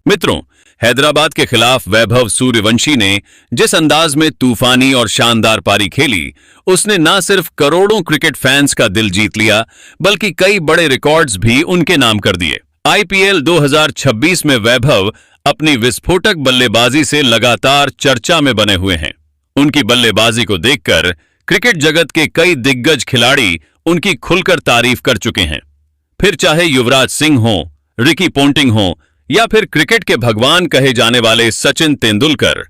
मित्रों, हैदराबाद के खिलाफ वैभव सूर्यवंशी ने जिस अंदाज में तूफानी और शानदार पारी खेली, उसने न सिर्फ करोड़ों क्रिकेट फैंस का दिल जीत लिया, बल्कि कई बड़े रिकॉर्ड्स भी उनके नाम कर दिए। आईपीएल 2026 में वैभव अपनी विस्फोटक बल्लेबाजी से लगातार चर्चा में बने हुए हैं। उनकी बल्लेबाजी को देखकर क्रिकेट जगत के कई दिग्गज खिलाड़ी उनकी खुलकर तारीफ कर चुके हैं। फिर चाहे युवराज सिंह हो, रिकी पोंटिंग हो या फिर क्रिकेट के भगवान कहे जाने वाले सचिन तेंदुलकर,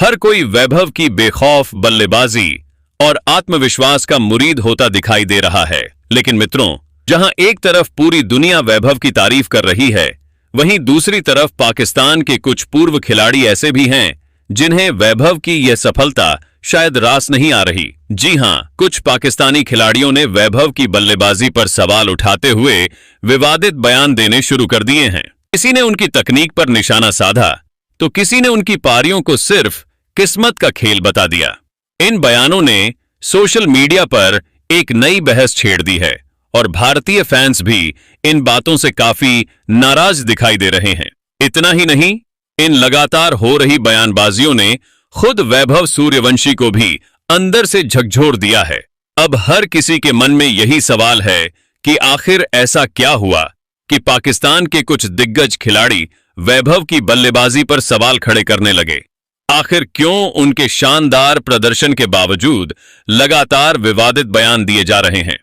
हर कोई वैभव की बेखौफ बल्लेबाजी और आत्मविश्वास का मुरीद होता दिखाई दे रहा है। लेकिन मित्रों, जहां एक तरफ पूरी दुनिया वैभव की तारीफ कर रही है, वहीं दूसरी तरफ पाकिस्तान के कुछ पूर्व खिलाड़ी ऐसे भी हैं जिन्हें वैभव की यह सफलता शायद रास नहीं आ रही। जी हां, कुछ पाकिस्तानी खिलाड़ियों ने वैभव की बल्लेबाजी पर सवाल उठाते हुए विवादित बयान देने शुरू कर दिए हैं। किसी ने उनकी तकनीक पर निशाना साधा, तो किसी ने उनकी पारियों को सिर्फ किस्मत का खेल बता दिया। इन बयानों ने सोशल मीडिया पर एक नई बहस छेड़ दी है और भारतीय फैंस भी इन बातों से काफी नाराज दिखाई दे रहे हैं। इतना ही नहीं, इन लगातार हो रही बयानबाजियों ने खुद वैभव सूर्यवंशी को भी अंदर से झकझोर दिया है। अब हर किसी के मन में यही सवाल है कि आखिर ऐसा क्या हुआ कि पाकिस्तान के कुछ दिग्गज खिलाड़ी वैभव की बल्लेबाजी पर सवाल खड़े करने लगे। आखिर क्यों उनके शानदार प्रदर्शन के बावजूद लगातार विवादित बयान दिए जा रहे हैं?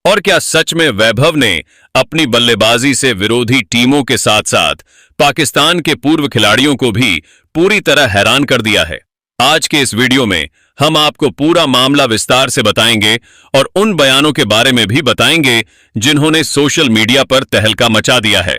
और क्या सच में वैभव ने अपनी बल्लेबाजी से विरोधी टीमों के साथ साथ पाकिस्तान के पूर्व खिलाड़ियों को भी पूरी तरह हैरान कर दिया है? आज के इस वीडियो में हम आपको पूरा मामला विस्तार से बताएंगे और उन बयानों के बारे में भी बताएंगे जिन्होंने सोशल मीडिया पर तहलका मचा दिया है।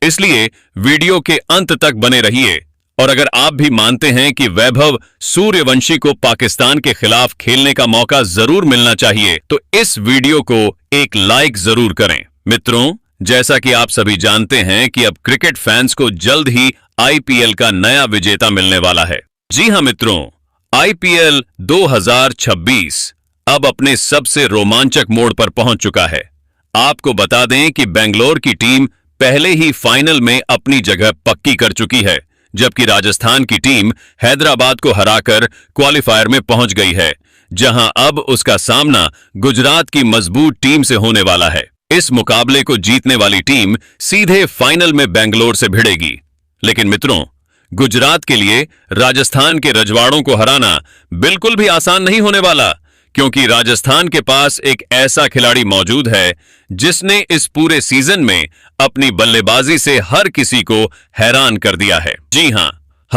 इसलिए वीडियो के अंत तक बने रहिए। और अगर आप भी मानते हैं कि वैभव सूर्यवंशी को पाकिस्तान के खिलाफ खेलने का मौका जरूर मिलना चाहिए, तो इस वीडियो को एक लाइक जरूर करें। मित्रों, जैसा कि आप सभी जानते हैं कि अब क्रिकेट फैंस को जल्द ही आईपीएल का नया विजेता मिलने वाला है। जी हां मित्रों, आईपीएल 2026 अब अपने सबसे रोमांचक मोड़ पर पहुंच चुका है। आपको बता दें कि बेंगलोर की टीम पहले ही फाइनल में अपनी जगह पक्की कर चुकी है, जबकि राजस्थान की टीम हैदराबाद को हराकर क्वालिफायर में पहुंच गई है, जहां अब उसका सामना गुजरात की मजबूत टीम से होने वाला है। इस मुकाबले को जीतने वाली टीम सीधे फाइनल में बेंगलोर से भिड़ेगी। लेकिन मित्रों, गुजरात के लिए राजस्थान के रजवाड़ों को हराना बिल्कुल भी आसान नहीं होने वाला, क्योंकि राजस्थान के पास एक ऐसा खिलाड़ी मौजूद है जिसने इस पूरे सीजन में अपनी बल्लेबाजी से हर किसी को हैरान कर दिया है। जी हां,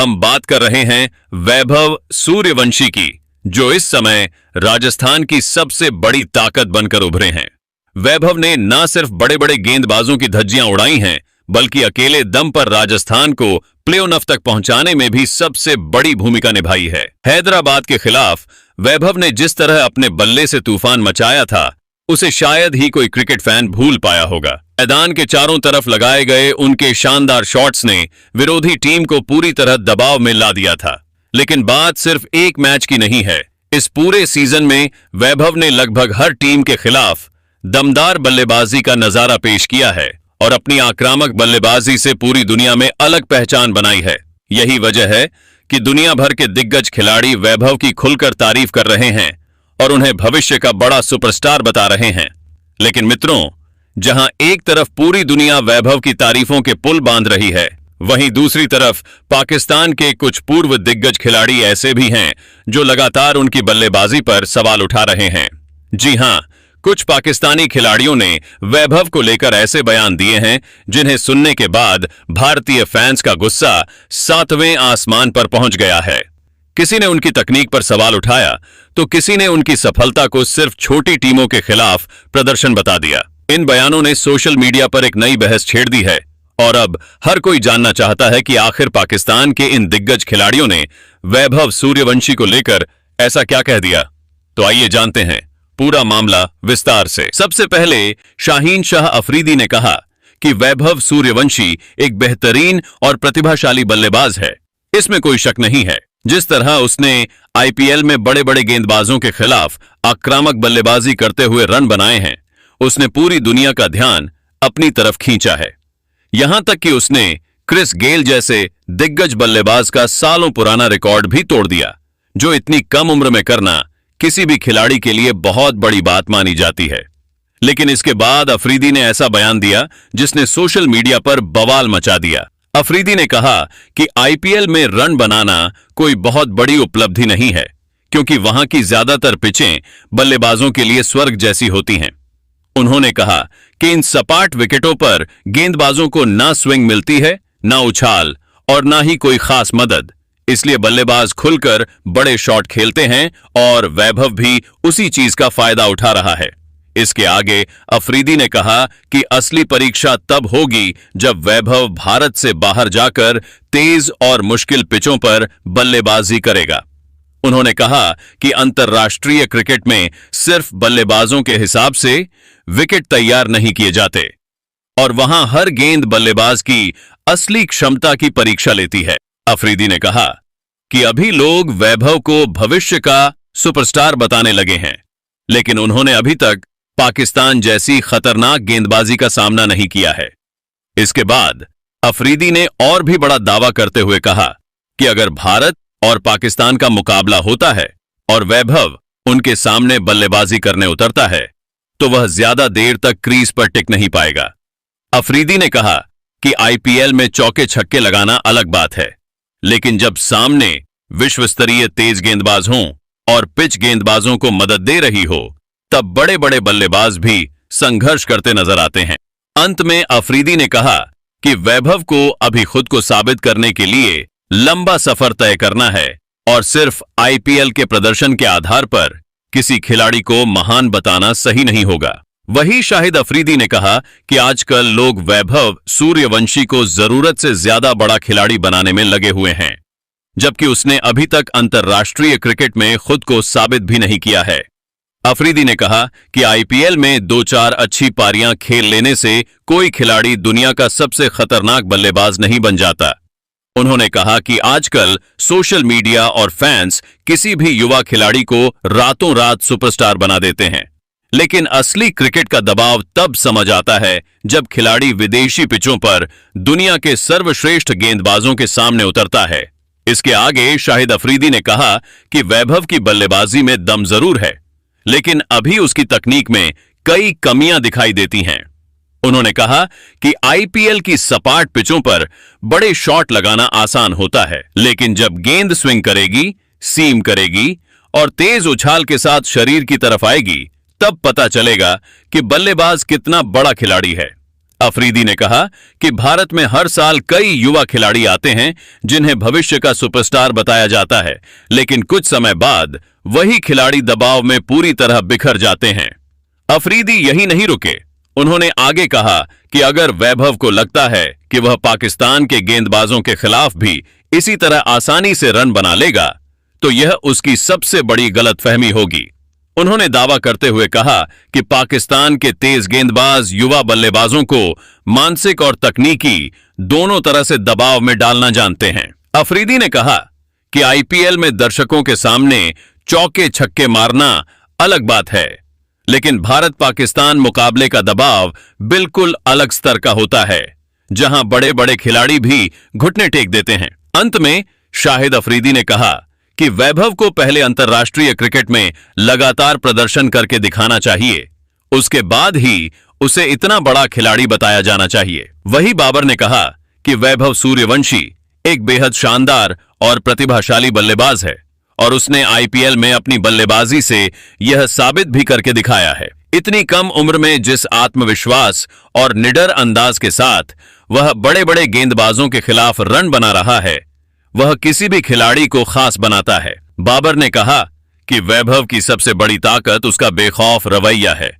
हम बात कर रहे हैं वैभव सूर्यवंशी की, जो इस समय राजस्थान की सबसे बड़ी ताकत बनकर उभरे हैं। वैभव ने न सिर्फ बड़े बड़े गेंदबाजों की धज्जियां उड़ाई हैं, बल्कि अकेले दम पर राजस्थान को प्ले-ऑफ तक पहुंचाने में भी सबसे बड़ी भूमिका निभाई है। हैदराबाद के खिलाफ वैभव ने जिस तरह अपने बल्ले से तूफान मचाया था, उसे शायद ही कोई क्रिकेट फैन भूल पाया होगा। मैदान के चारों तरफ लगाए गए उनके शानदार शॉट्स ने विरोधी टीम को पूरी तरह दबाव में ला दिया था। लेकिन बात सिर्फ एक मैच की नहीं है। इस पूरे सीजन में वैभव ने लगभग हर टीम के खिलाफ दमदार बल्लेबाजी का नजारा पेश किया है और अपनी आक्रामक बल्लेबाजी से पूरी दुनिया में अलग पहचान बनाई है। यही वजह है कि दुनिया भर के दिग्गज खिलाड़ी वैभव की खुलकर तारीफ कर रहे हैं और उन्हें भविष्य का बड़ा सुपरस्टार बता रहे हैं। लेकिन मित्रों, जहां एक तरफ पूरी दुनिया वैभव की तारीफों के पुल बांध रही है, वहीं दूसरी तरफ पाकिस्तान के कुछ पूर्व दिग्गज खिलाड़ी ऐसे भी हैं जो लगातार उनकी बल्लेबाजी पर सवाल उठा रहे हैं। जी हां, कुछ पाकिस्तानी खिलाड़ियों ने वैभव को लेकर ऐसे बयान दिए हैं जिन्हें सुनने के बाद भारतीय फैंस का गुस्सा 7वें आसमान पर पहुंच गया है। किसी ने उनकी तकनीक पर सवाल उठाया, तो किसी ने उनकी सफलता को सिर्फ छोटी टीमों के खिलाफ प्रदर्शन बता दिया। इन बयानों ने सोशल मीडिया पर एक नई बहस छेड़ दी है और अब हर कोई जानना चाहता है कि आखिर पाकिस्तान के इन दिग्गज खिलाड़ियों ने वैभव सूर्यवंशी को लेकर ऐसा क्या कह दिया। तो आइए जानते हैं पूरा मामला विस्तार से। सबसे पहले शाहीन शाह अफरीदी ने कहा कि वैभव सूर्यवंशी एक बेहतरीन और प्रतिभाशाली बल्लेबाज है, इसमें कोई शक नहीं है। जिस तरह उसने आईपीएल में बड़े बड़े गेंदबाजों के खिलाफ आक्रामक बल्लेबाजी करते हुए रन बनाए हैं, उसने पूरी दुनिया का ध्यान अपनी तरफ खींचा है। यहां तक कि उसने क्रिस गेल जैसे दिग्गज बल्लेबाज का सालों पुराना रिकॉर्ड भी तोड़ दिया, जो इतनी कम उम्र में करना किसी भी खिलाड़ी के लिए बहुत बड़ी बात मानी जाती है। लेकिन इसके बाद अफरीदी ने ऐसा बयान दिया जिसने सोशल मीडिया पर बवाल मचा दिया। अफरीदी ने कहा कि आईपीएल में रन बनाना कोई बहुत बड़ी उपलब्धि नहीं है, क्योंकि वहां की ज्यादातर पिचें बल्लेबाजों के लिए स्वर्ग जैसी होती हैं। उन्होंने कहा कि इन सपाट विकेटों पर गेंदबाजों को ना स्विंग मिलती है, ना उछाल और ना ही कोई खास मदद, इसलिए बल्लेबाज खुलकर बड़े शॉट खेलते हैं और वैभव भी उसी चीज का फायदा उठा रहा है। इसके आगे अफरीदी ने कहा कि असली परीक्षा तब होगी जब वैभव भारत से बाहर जाकर तेज और मुश्किल पिचों पर बल्लेबाजी करेगा। उन्होंने कहा कि अंतर्राष्ट्रीय क्रिकेट में सिर्फ बल्लेबाजों के हिसाब से विकेट तैयार नहीं किए जाते और वहां हर गेंद बल्लेबाज की असली क्षमता की परीक्षा लेती है। अफरीदी ने कहा कि अभी लोग वैभव को भविष्य का सुपरस्टार बताने लगे हैं, लेकिन उन्होंने अभी तक पाकिस्तान जैसी खतरनाक गेंदबाजी का सामना नहीं किया है। इसके बाद अफरीदी ने और भी बड़ा दावा करते हुए कहा कि अगर भारत और पाकिस्तान का मुकाबला होता है और वैभव उनके सामने बल्लेबाजी करने उतरता है तो वह ज्यादा देर तक क्रीज पर टिक नहीं पाएगा। अफरीदी ने कहा कि आईपीएल में चौके छक्के लगाना अलग बात है, लेकिन जब सामने विश्व स्तरीय तेज गेंदबाज हों और पिच गेंदबाजों को मदद दे रही हो, तब बड़े बड़े बल्लेबाज भी संघर्ष करते नजर आते हैं। अंत में अफरीदी ने कहा कि वैभव को अभी खुद को साबित करने के लिए लंबा सफर तय करना है और सिर्फ आईपीएल के प्रदर्शन के आधार पर किसी खिलाड़ी को महान बताना सही नहीं होगा। वही शाहिद अफरीदी ने कहा कि आजकल लोग वैभव सूर्यवंशी को जरूरत से ज्यादा बड़ा खिलाड़ी बनाने में लगे हुए हैं, जबकि उसने अभी तक अंतर्राष्ट्रीय क्रिकेट में खुद को साबित भी नहीं किया है। अफरीदी ने कहा कि आईपीएल में 2-4 अच्छी पारियां खेल लेने से कोई खिलाड़ी दुनिया का सबसे खतरनाक बल्लेबाज नहीं बन जाता। उन्होंने कहा कि आजकल सोशल मीडिया और फैंस किसी भी युवा खिलाड़ी को रातों रात सुपरस्टार बना देते हैं, लेकिन असली क्रिकेट का दबाव तब समझ आता है जब खिलाड़ी विदेशी पिचों पर दुनिया के सर्वश्रेष्ठ गेंदबाजों के सामने उतरता है। इसके आगे शाहिद अफरीदी ने कहा कि वैभव की बल्लेबाजी में दम जरूर है, लेकिन अभी उसकी तकनीक में कई कमियां दिखाई देती हैं। उन्होंने कहा कि आईपीएल की सपाट पिचों पर बड़े शॉट लगाना आसान होता है, लेकिन जब गेंद स्विंग करेगी, सीम करेगी और तेज उछाल के साथ शरीर की तरफ आएगी, तब पता चलेगा कि बल्लेबाज कितना बड़ा खिलाड़ी है। अफरीदी ने कहा कि भारत में हर साल कई युवा खिलाड़ी आते हैं जिन्हें भविष्य का सुपरस्टार बताया जाता है, लेकिन कुछ समय बाद वही खिलाड़ी दबाव में पूरी तरह बिखर जाते हैं। अफरीदी यही नहीं रुके। उन्होंने आगे कहा कि अगर वैभव को लगता है कि वह पाकिस्तान के गेंदबाजों के खिलाफ भी इसी तरह आसानी से रन बना लेगा, तो यह उसकी सबसे बड़ी गलतफहमी होगी। उन्होंने दावा करते हुए कहा कि पाकिस्तान के तेज गेंदबाज युवा बल्लेबाजों को मानसिक और तकनीकी दोनों तरह से दबाव में डालना जानते हैं। अफरीदी ने कहा कि आईपीएल में दर्शकों के सामने चौके छक्के मारना अलग बात है, लेकिन भारत पाकिस्तान मुकाबले का दबाव बिल्कुल अलग स्तर का होता है, जहां बड़े बड़े खिलाड़ी भी घुटने टेक देते हैं। अंत में शाहिद अफरीदी ने कहा कि वैभव को पहले अंतर्राष्ट्रीय क्रिकेट में लगातार प्रदर्शन करके दिखाना चाहिए, उसके बाद ही उसे इतना बड़ा खिलाड़ी बताया जाना चाहिए। वही बाबर ने कहा कि वैभव सूर्यवंशी एक बेहद शानदार और प्रतिभाशाली बल्लेबाज है और उसने आईपीएल में अपनी बल्लेबाजी से यह साबित भी करके दिखाया है। इतनी कम उम्र में जिस आत्मविश्वास और निडर अंदाज के साथ वह बड़े बड़े गेंदबाजों के खिलाफ रन बना रहा है, वह किसी भी खिलाड़ी को खास बनाता है। बाबर ने कहा कि वैभव की सबसे बड़ी ताकत उसका बेखौफ रवैया है,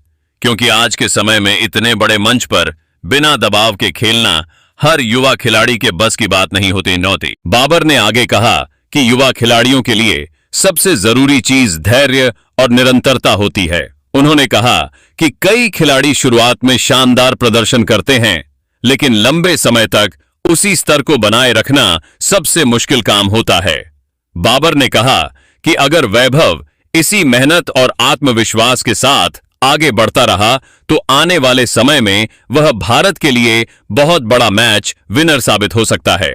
क्योंकि आज के समय में इतने बड़े मंच पर बिना दबाव के खेलना हर युवा खिलाड़ी के बस की बात नहीं होती। बाबर ने आगे कहा कि युवा खिलाड़ियों के लिए सबसे जरूरी चीज धैर्य और निरंतरता होती है। उन्होंने कहा कि कई खिलाड़ी शुरुआत में शानदार प्रदर्शन करते हैं, लेकिन लंबे समय तक उसी स्तर को बनाए रखना सबसे मुश्किल काम होता है। बाबर ने कहा कि अगर वैभव इसी मेहनत और आत्मविश्वास के साथ आगे बढ़ता रहा तो आने वाले समय में वह भारत के लिए बहुत बड़ा मैच विनर साबित हो सकता है।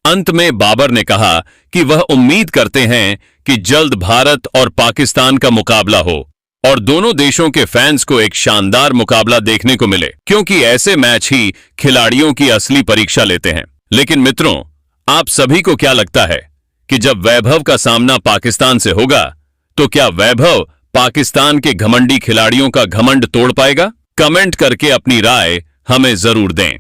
अंत में बाबर ने कहा कि वह उम्मीद करते हैं कि जल्द भारत और पाकिस्तान का मुकाबला हो और दोनों देशों के फैंस को एक शानदार मुकाबला देखने को मिले, क्योंकि ऐसे मैच ही खिलाड़ियों की असली परीक्षा लेते हैं। लेकिन मित्रों, आप सभी को क्या लगता है कि जब वैभव का सामना पाकिस्तान से होगा तो क्या वैभव पाकिस्तान के घमंडी खिलाड़ियों का घमंड तोड़ पाएगा? कमेंट करके अपनी राय हमें जरूर दें।